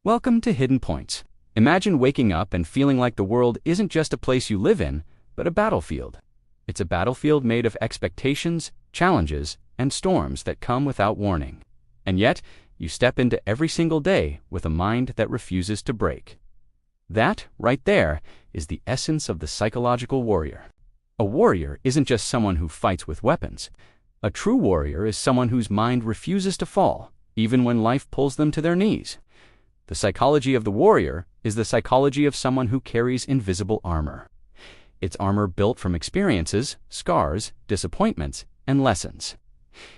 Welcome to Hidden Points. Imagine waking up and feeling like the world isn't just a place you live in, but a battlefield. It's a battlefield made of expectations, challenges, and storms that come without warning. And yet, you step into every single day with a mind that refuses to break. That, right there, is the essence of the psychological warrior. A warrior isn't just someone who fights with weapons. A true warrior is someone whose mind refuses to fall, even when life pulls them to their knees. The psychology of the warrior is the psychology of someone who carries invisible armor. It's armor built from experiences, scars, disappointments, and lessons.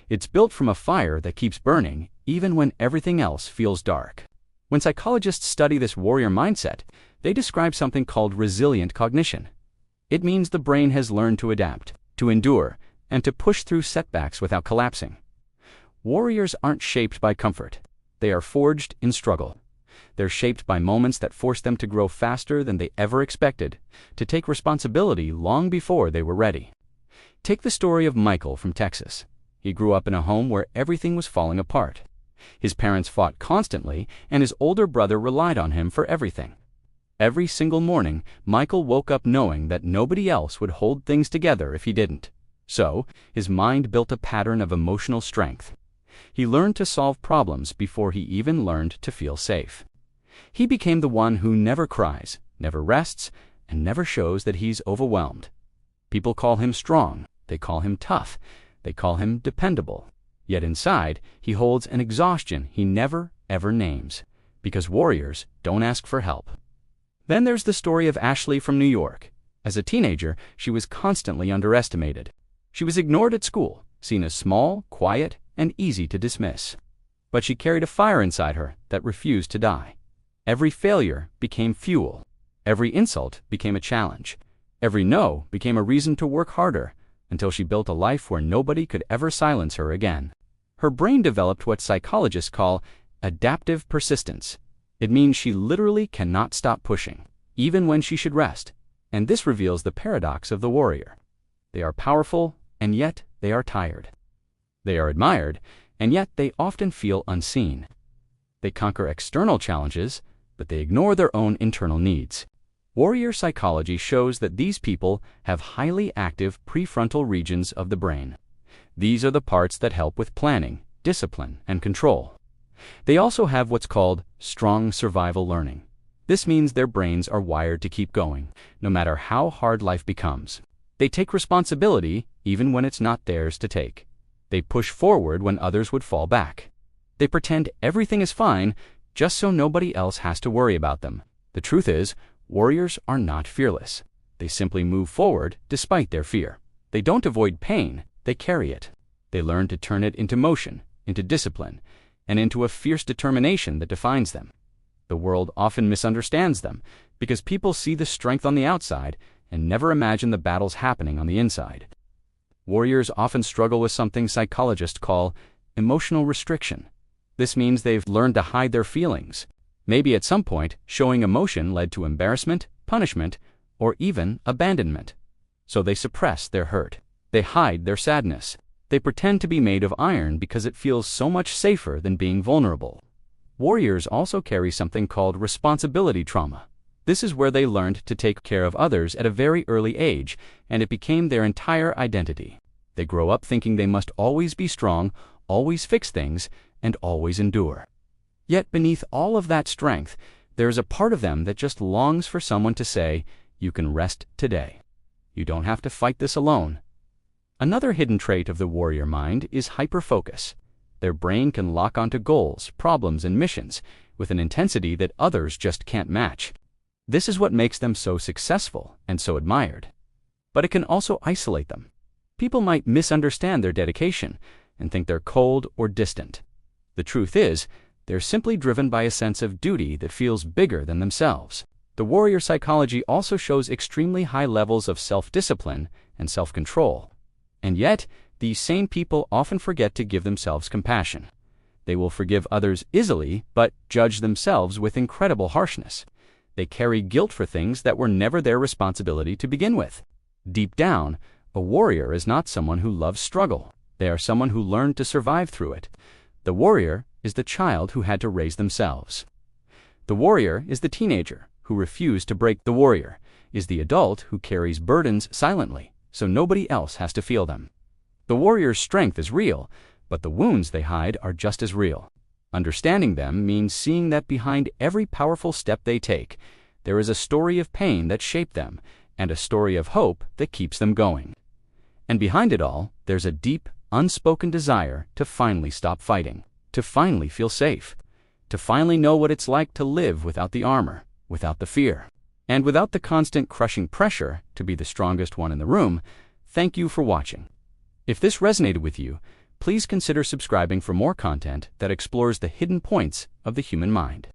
It's built from a fire that keeps burning even when everything else feels dark. When psychologists study this warrior mindset, they describe something called resilient cognition. It means the brain has learned to adapt, to endure, and to push through setbacks without collapsing. Warriors aren't shaped by comfort. They are forged in struggle. They're shaped by moments that force them to grow faster than they ever expected, to take responsibility long before they were ready. Take the story of Michael from Texas. He grew up in a home where everything was falling apart. His parents fought constantly, and his older brother relied on him for everything. Every single morning, Michael woke up knowing that nobody else would hold things together if he didn't. So, his mind built a pattern of emotional strength. He learned to solve problems before he even learned to feel safe. He became the one who never cries, never rests, and never shows that he's overwhelmed. People call him strong, they call him tough, they call him dependable. Yet inside, he holds an exhaustion he never, ever names, because warriors don't ask for help. Then there's the story of Ashley from New York. As a teenager, she was constantly underestimated. She was ignored at school, seen as small, quiet, and easy to dismiss. But she carried a fire inside her that refused to die. Every failure became fuel. Every insult became a challenge. Every no became a reason to work harder, until she built a life where nobody could ever silence her again. Her brain developed what psychologists call adaptive persistence. It means she literally cannot stop pushing, even when she should rest. And this reveals the paradox of the warrior. They are powerful, and yet they are tired. They are admired, and yet they often feel unseen. They conquer external challenges, but they ignore their own internal needs. Warrior psychology shows that these people have highly active prefrontal regions of the brain. These are the parts that help with planning, discipline, and control. They also have what's called strong survival learning. This means their brains are wired to keep going, no matter how hard life becomes. They take responsibility even when it's not theirs to take. They push forward when others would fall back. They pretend everything is fine just so nobody else has to worry about them. The truth is, warriors are not fearless. They simply move forward despite their fear. They don't avoid pain, they carry it. They learn to turn it into motion, into discipline, and into a fierce determination that defines them. The world often misunderstands them because people see the strength on the outside and never imagine the battles happening on the inside. Warriors often struggle with something psychologists call emotional restriction. This means they've learned to hide their feelings. Maybe at some point, showing emotion led to embarrassment, punishment, or even abandonment. So they suppress their hurt. They hide their sadness. They pretend to be made of iron because it feels so much safer than being vulnerable. Warriors also carry something called responsibility trauma. This is where they learned to take care of others at a very early age, and it became their entire identity. They grow up thinking they must always be strong, always fix things, and always endure. Yet beneath all of that strength, there is a part of them that just longs for someone to say, "You can rest today. You don't have to fight this alone." Another hidden trait of the warrior mind is hyperfocus. Their brain can lock onto goals, problems, and missions with an intensity that others just can't match. This is what makes them so successful and so admired. But it can also isolate them. People might misunderstand their dedication and think they're cold or distant. The truth is, they're simply driven by a sense of duty that feels bigger than themselves. The warrior psychology also shows extremely high levels of self-discipline and self-control. And yet, these same people often forget to give themselves compassion. They will forgive others easily, but judge themselves with incredible harshness. They carry guilt for things that were never their responsibility to begin with. Deep down, a warrior is not someone who loves struggle. They are someone who learned to survive through it. The warrior is the child who had to raise themselves. The warrior is the teenager who refused to break. The warrior is the adult who carries burdens silently, so nobody else has to feel them. The warrior's strength is real, but the wounds they hide are just as real. Understanding them means seeing that behind every powerful step they take, there is a story of pain that shaped them, and a story of hope that keeps them going. And behind it all, there's a deep, unspoken desire to finally stop fighting, to finally feel safe, to finally know what it's like to live without the armor, without the fear, and without the constant crushing pressure to be the strongest one in the room. Thank you for watching. If this resonated with you, please consider subscribing for more content that explores the hidden points of the human mind.